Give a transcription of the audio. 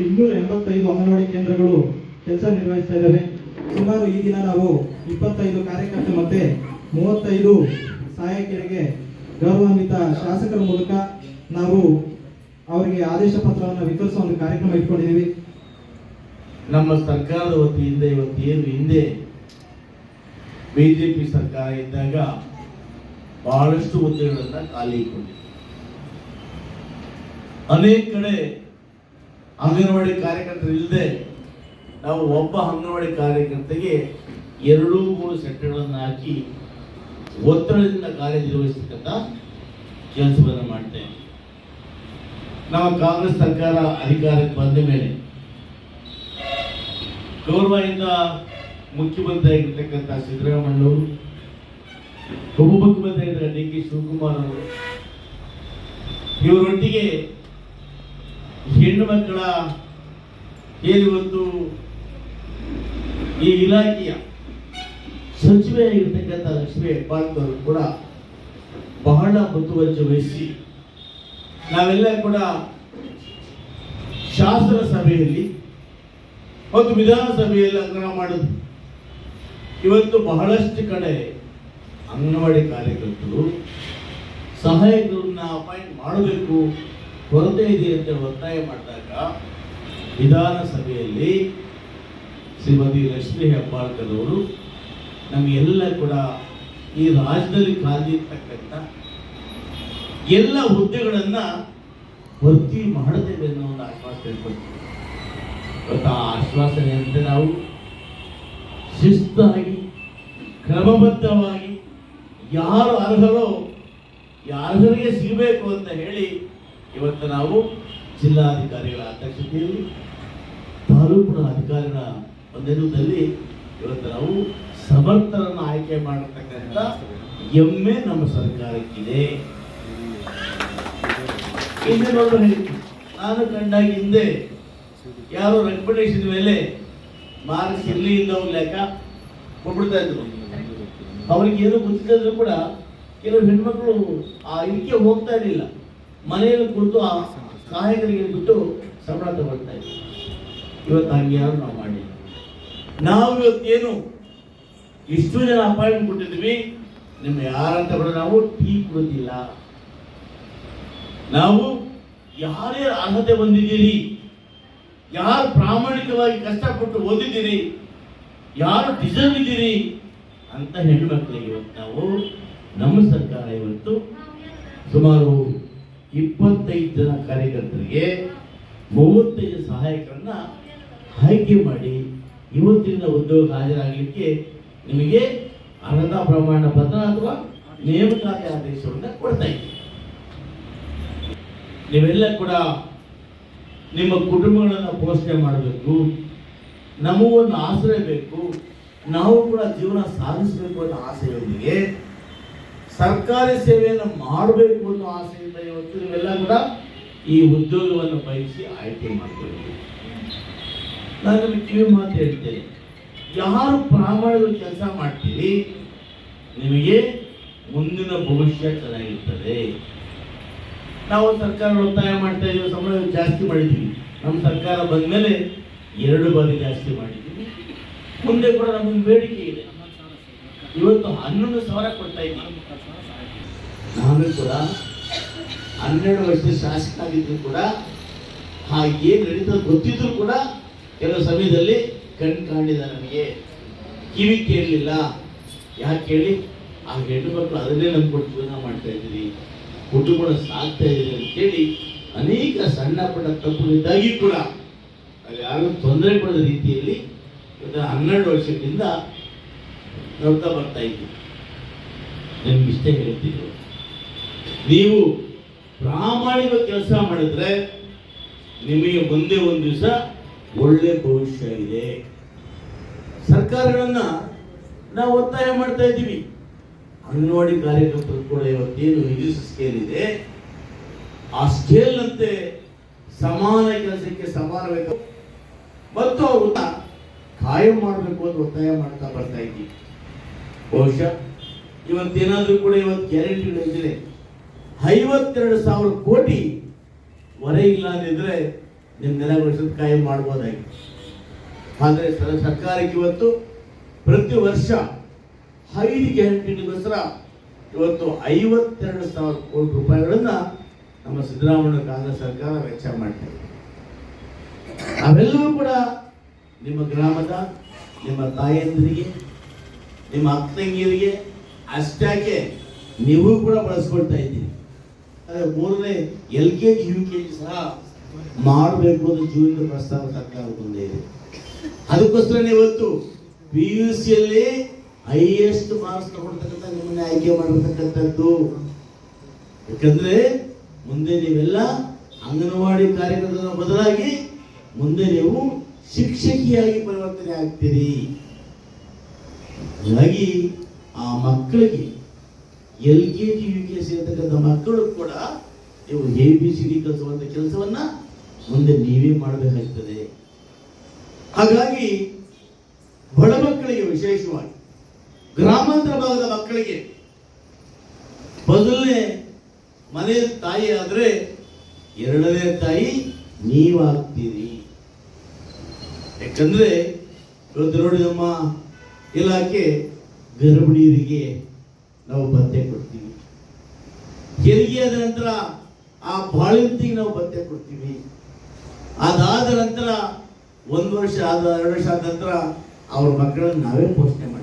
285 ಅಂಗನವಾಡಿ ಕೇಂದ್ರಗಳು ಕೆಲಸ ನಿರ್ವಹಿಸ್ತಾ ಇದ್ದಾವೆ. ಸುಮಾರು ಈ ದಿನ ನಾವು 25 ಕಾರ್ಯಕರ್ತ ಮತ್ತೆ 35 ಸಹಾಯಕರಿಗೆ ಗೌರವಾನ್ವಿತ ಶಾಸಕರ ಮೂಲಕ ನಾವು ಅವರಿಗೆ ಆದೇಶ ಪತ್ರವನ್ನು ವಿತರಿಸುವ ಒಂದು ಕಾರ್ಯಕ್ರಮ ಇಟ್ಕೊಂಡಿದ್ದೀವಿ. ನಮ್ಮ ಸರ್ಕಾರದ ವತಿಯಿಂದ ಇವತ್ತೇನು ಹಿಂದೆ ಬಿಜೆಪಿ ಸರ್ಕಾರ ಇದ್ದಾಗ ಬಹಳಷ್ಟು ಹುದ್ದೆಗಳನ್ನ ಖಾಲಿ ಇಟ್ಕೊಂಡಿದೆ. ಅನೇಕ ಕಡೆ ಅಂಗನವಾಡಿ ಕಾರ್ಯಕರ್ತರು ಇಲ್ಲದೆ ನಾವು ಒಬ್ಬ ಅಂಗನವಾಡಿ ಕಾರ್ಯಕರ್ತೆಗೆ 2-3 ಸೆಟ್ಗಳನ್ನು ಹಾಕಿ ಒತ್ತಡದಿಂದ ಕಾರ್ಯನಿರ್ವಹಿಸತಕ್ಕಂಥ ಕೆಲಸವನ್ನು ಮಾಡ್ತೇವೆ. ನಮ್ಮ ಕಾಂಗ್ರೆಸ್ ಸರ್ಕಾರ ಅಧಿಕಾರಕ್ಕೆ ಬಂದ ಮೇಲೆ ಗೌರವದಿಂದ ಮುಖ್ಯಮಂತ್ರಿ ಆಗಿರ್ತಕ್ಕಂಥ ಸಿದ್ದರಾಮಯ್ಯನವರು, ಉಪಮುಖ್ಯಮಂತ್ರಿ ಆಗಿದ್ದ ಡಿ.ಕೆ. ಶಿವಕುಮಾರ್ ಅವರು, ಇವರೊಟ್ಟಿಗೆ ಹೆಣ್ಣು ಮಕ್ಕಳ ಇವತ್ತು ಈ ಇಲಾಖೆಯ ಸಚಿವೆ ಆಗಿರ್ತಕ್ಕಂಥ ಲಕ್ಷ್ಮೀ ಹೆಬ್ಬಾಳ್ಕರ್ ಅವರು ಕೂಡ ಬಹಳ ಮುತುವರ್ಜಿ ವಹಿಸಿ ನಾವೆಲ್ಲ ಕೂಡ ಶಾಸನ ಸಭೆಯಲ್ಲಿ ಮತ್ತು ವಿಧಾನಸಭೆಯಲ್ಲಿ ಅಂಗನ ಮಾಡುದು. ಇವತ್ತು ಬಹಳಷ್ಟು ಕಡೆ ಅಂಗನವಾಡಿ ಕಾರ್ಯಕರ್ತರು ಸಹಾಯಕರನ್ನ ಅಪಾಯಿಂಟ್ ಮಾಡಬೇಕು, ಕೊರತೆ ಇದೆ ಅಂತ ಒತ್ತಾಯ ಮಾಡಿದಾಗ ವಿಧಾನಸಭೆಯಲ್ಲಿ ಶ್ರೀಮತಿ ಲಕ್ಷ್ಮೀ ಹೆಬ್ಬಾಳ್ಕರ್ ಅವರು ನಮಗೆಲ್ಲ ಕೂಡ ಈ ರಾಜ್ಯದಲ್ಲಿ ಖಾಲಿರ್ತಕ್ಕಂಥ ಎಲ್ಲ ಹುದ್ದೆಗಳನ್ನ ಭರ್ತಿ ಮಾಡದೇವೆ ಅನ್ನೋ ಒಂದು ಆಶ್ವಾಸನೆ ಕೊಡ್ತೀವಿ. ಇವತ್ತು ಆ ಆಶ್ವಾಸನೆಯಂತೆ ನಾವು ಶಿಸ್ತಾಗಿ ಕ್ರಮಬದ್ಧವಾಗಿ ಯಾರು ಅರ್ಹರೋ ಯಾರಿಗೆ ಸಿಗಬೇಕು ಅಂತ ಹೇಳಿ ಇವತ್ತು ನಾವು ಜಿಲ್ಲಾಧಿಕಾರಿಗಳ ಅಧ್ಯಕ್ಷತೆಯಲ್ಲಿ ತಾಲೂಕಿನ ಅಧಿಕಾರಿಗಳ ನೇತೃತ್ವದಲ್ಲಿ ಇವತ್ತು ನಾವು ಸಮರ್ಥರನ್ನು ಆಯ್ಕೆ ಮಾಡತಕ್ಕಂಥ ಹೆಮ್ಮೆ ನಮ್ಮ ಸರ್ಕಾರಕ್ಕಿದೆ. ನಾನು ಕಂಡಾಗ ಹಿಂದೆ ಯಾರೋ ರೆಕಮೆಂಡೇಶನ್ ಮೇಲೆ ಮಾರ್ಕ್ಸ್ ಇರಲಿ ಇಲ್ಲ ಲೆಕ್ಕ ಕೊಟ್ಬಿಡ್ತಾ ಇದ್ರು. ಅವ್ರಿಗೆ ಏನು ಗೊತ್ತಿದ್ರು ಕೂಡ ಕೆಲವು ಹೆಣ್ಮಕ್ಳು ಆ ಇದಕ್ಕೆ ಹೋಗ್ತಾ ಇರಲಿಲ್ಲ, ಮನೆಯಲ್ಲಿ ಕುಳಿತು ಆ ಸಹಾಯಕರಿಗೆ ಬಿಟ್ಟು ಸಂಬಳ ತಗೊಳ್ತಾ ಇದ್ರು. ಇವತ್ತು ಹಂಗೆ ಯಾರು ನಾವು ಮಾಡಿಲ್ಲ. ನಾವು ಇವತ್ತೇನು ಇಷ್ಟು ಜನ ಅಪಾಯಿಂಟ್ಮೆಂಟ್ ಕೊಟ್ಟಿದ್ವಿ, ನಿಮ್ಮ ಯಾರಂತ ಕೂಡ ನಾವು ಟೀ ಕೊಡೋದಿಲ್ಲ. ನಾವು ಯಾರೇ ಅರ್ಹತೆ ಬಂದಿದ್ದೀರಿ, ಯಾರು ಪ್ರಾಮಾಣಿಕವಾಗಿ ಕಷ್ಟಪಟ್ಟು ಓದಿದ್ದೀರಿ, ಯಾರು ಡಿಸರ್ವ್ ಇದ್ದೀರಿ ಅಂತ ಹೆಣ್ಮಕ್ಳಿಗೆ ಇವತ್ತು ನಾವು ನಮ್ಮ ಸರ್ಕಾರ ಇವತ್ತು ಸುಮಾರು 25 ಜನ ಕಾರ್ಯಕರ್ತರಿಗೆ 35 ಸಹಾಯಕರನ್ನ ಆಯ್ಕೆ ಮಾಡಿ ಇವತ್ತಿನ ಉದ್ಯೋಗ ಹಾಜರಾಗಲಿಕ್ಕೆ ನಿಮಗೆ ಅರ್ಹತಾ ಪ್ರಮಾಣ ಪತ್ರ ಅಥವಾ ನೇಮಕಾತಿ ಆದೇಶವನ್ನು ಕೊಡ್ತಾ ಇದ್ದೀವಿ. ನೀವೆಲ್ಲ ಕೂಡ ನಿಮ್ಮ ಕುಟುಂಬಗಳನ್ನು ಪೋಷಣೆ ಮಾಡಬೇಕು, ನಮಗೂ ಒಂದು ಆಸರೆ ಬೇಕು, ನಾವು ಕೂಡ ಜೀವನ ಸಾಧಿಸಬೇಕು ಅನ್ನೋ ಆಸೆಯೊಂದಿಗೆ ಸರ್ಕಾರಿ ಸೇವೆಯನ್ನು ಮಾಡಬೇಕು ಅನ್ನೋ ಆಸೆಯಿಂದ ಇವತ್ತು ನೀವೆಲ್ಲ ಕೂಡ ಈ ಉದ್ಯೋಗವನ್ನು ಬಯಸಿ ಆಯ್ಕೆ ಮಾಡಬೇಕು. ನಾನು ನಿಮಗೆ ಕಿವಿ ಮಾತು ಹೇಳ್ತೇನೆ, ಯಾರು ಪ್ರಾಮಾಣಿಕ ಕೆಲಸ ಮಾಡ್ತೀರಿ ನಿಮಗೆ ಮುಂದಿನ ಭವಿಷ್ಯ ಚೆನ್ನಾಗಿರ್ತದೆ. ನಾವು ಸರ್ಕಾರ ಒತ್ತಾಯ ಮಾಡ್ತಾ ಇದ್ದೀವಿ, ಸಂಬಳ ಜಾಸ್ತಿ ಮಾಡಿದ್ದೀವಿ. ನಮ್ಮ ಸರ್ಕಾರ ಬಂದ ಮೇಲೆ 2 ಬಾರಿ ಜಾಸ್ತಿ ಮಾಡಿದ್ದೀವಿ. ಮುಂದೆ ಕೂಡ ನಮಗೆ ಬೇಡಿಕೆ ಇದೆ. ಇವತ್ತು 11,000 ಕೊಡ್ತಾ ಇದ್ದೀವಿ. ನಾನು ಕೂಡ 12 ವರ್ಷ ಶಾಸಕ ಆಗಿದ್ರು ಕೂಡ ಏನು ನಡೀತದೆ ಗೊತ್ತಿದ್ರು ಕೂಡ ಕೆಲವು ಸಮಯದಲ್ಲಿ ಕಣ್ ಕಾಣಿದ ನನಗೆ ಕಿವಿ ಕೇಳಲಿಲ್ಲ. ಯಾಕೆ ಹೇಳಿ, ಆ ಹೆಣ್ಣು ಮಕ್ಕಳು ಅದನ್ನೇ ನಂಬ್ಕೊಂಡು ಜೀವನ ಮಾಡ್ತಾ ಇದ್ದೀರಿ, ಕುಟುಂಬ ಸಾಕ್ತಾ ಇದ್ದೀರಿ ಅಂತೇಳಿ ಅನೇಕ ಸಣ್ಣ ಪುಟ್ಟ ತಪ್ಪುಗಳಿದ್ದಾಗಿ ಕೂಡ ಅಲ್ಲಿ ಯಾರು ತೊಂದರೆ ಕೊಡದ ರೀತಿಯಲ್ಲಿ 12 ವರ್ಷದಿಂದ ನೋಡ್ತಾ ಬರ್ತಾ ಇದ್ದೀವಿ. ನಿಮ್ಗೆ ಇಷ್ಟೇ ಹೇಳ್ತಿದ್ರು, ನೀವು ಪ್ರಾಮಾಣಿಕ ಕೆಲಸ ಮಾಡಿದ್ರೆ ನಿಮಗೆ ಮುಂದೆ ಒಂದು ದಿವಸ ಒಳ್ಳೆ ಭವಿಷ್ಯ ಇದೆ. ಸರ್ಕಾರಗಳನ್ನ ನಾವು ಒತ್ತಾಯ ಮಾಡ್ತಾ ಇದ್ದೀವಿ. ಅಂಗನವಾಡಿ ಕಾರ್ಯಕರ್ತರು ಕೂಡ ಇವತ್ತೇನು ಇಂಗ್ಲಿಷ್ ಸ್ಕೇಲ್ ಇದೆ, ಆ ಸ್ಕೇಲ್ನಂತೆ ಸಮಾನ ಕೆಲಸಕ್ಕೆ ಸಮಾನ ಬೇಕು ಮತ್ತು ಅವ್ರನ್ನ ಕಾಯಂ ಮಾಡಬೇಕು ಅಂತ ಒತ್ತಾಯ ಮಾಡ್ತಾ ಬರ್ತಾ ಇದ್ದೀವಿ. ಬಹುಶಃ ಇವತ್ತೇನಾದ್ರೂ ಕೂಡ ಇವತ್ತು ಗ್ಯಾರಂಟಿಗಳಿದೆ. 52,000 ಕೋಟಿ ಹೊರೆ ಇಲ್ಲ ಅಂದಿದ್ರೆ ನಿಮ್ಮ ನೆಲ ವರ್ಷದ ಕಾಯಂ ಮಾಡ್ಬೋದಾಗಿ. ಆದರೆ ಸರ್ಕಾರಕ್ಕೆ ಇವತ್ತು ಪ್ರತಿ ವರ್ಷ 5 ಗ್ಯಾರಂಟಿಗೋಸ್ಕರ ಇವತ್ತು 52,000 ಕೋಟಿ ರೂಪಾಯಿಗಳನ್ನ ನಮ್ಮ ಸಿದ್ದರಾಮಯ್ಯ ಕಾಂಗ್ರೆಸ್ ಸರ್ಕಾರ ವೆಚ್ಚ ಮಾಡ್ತಾರೆ. ಅವೆಲ್ಲವೂ ಕೂಡ ನಿಮ್ಮ ಗ್ರಾಮದ ನಿಮ್ಮ ತಾಯಂದಿರಿಗೆ, ನಿಮ್ಮ ಅಕ್ಕ ತಂಗಿಯರಿಗೆ ಅಷ್ಟಾಕೆ ನೀವು ಕೂಡ ಬಳಸ್ಕೊಳ್ತಾ ಇದ್ದೀರಿ. ಅದೇ 3ನೇ LKG UKG ಸಹ ಮಾಡಬೇಕು ಅಂತ ಜೂನಿನ ಪ್ರಸ್ತಾವ ಸರ್ಕಾರ ಮುಂದೆ ಇದೆ. ಅದಕ್ಕೋಸ್ಕರ ಇವತ್ತು PUCಯಲ್ಲಿ ಹೈಯೆಸ್ಟ್ ಮಾರ್ಕ್ಸ್ ತಗೊಳ್ತಕ್ಕಂಥ ನಿಮ್ಮನ್ನೇ ಆಯ್ಕೆ ಮಾಡಿರ್ತಕ್ಕಂಥದ್ದು. ಯಾಕಂದ್ರೆ ಮುಂದೆ ನೀವೆಲ್ಲ ಅಂಗನವಾಡಿ ಕಾರ್ಯಕರ್ತರ ಬದಲಾಗಿ ಮುಂದೆ ನೀವು ಶಿಕ್ಷಕಿಯಾಗಿ ಪರಿವರ್ತನೆ ಆಗ್ತೀರಿ. ಹಾಗಾಗಿ ಆ ಮಕ್ಕಳಿಗೆ LKG UKG ಸೇರ್ತಕ್ಕಂಥ ಮಕ್ಕಳು ಕೂಡ ನೀವು ABCD ಕಲಿಸುವಂತ ಕೆಲಸವನ್ನ ಮುಂದೆ ನೀವೇ ಮಾಡಬೇಕಾಗ್ತದೆ. ಹಾಗಾಗಿ ಬಡ ಮಕ್ಕಳಿಗೆ, ವಿಶೇಷವಾಗಿ ಗ್ರಾಮಾಂತರ ಭಾಗದ ಮಕ್ಕಳಿಗೆ ಮೊದಲನೇ ಮನೆ ತಾಯಿ ಆದ್ರೆ 2ನೇ ತಾಯಿ ನೀವಾಗ್ತೀರಿ. ಯಾಕಂದ್ರೆ ಇವತ್ತು ನೋಡಿ ನಮ್ಮ ಇಲಾಖೆ ಗರ್ಭಿಣಿಯರಿಗೆ ನಾವು ಭತ್ಯೆ ಕೊಡ್ತೀವಿ, ಹೆರಿಗೆ ಆದ ನಂತರ ಆ ಬಾಳಿಂತಿಗೆ ನಾವು ಭತ್ಯೆ ಕೊಡ್ತೀವಿ. ಅದಾದ ನಂತರ 1 ವರ್ಷ 2 ವರ್ಷ ಆದ ನಂತರ ಅವ್ರ ಮಕ್ಕಳನ್ನು ನಾವೇ ಪೋಷಣೆ ಮಾಡ್ತೀವಿ.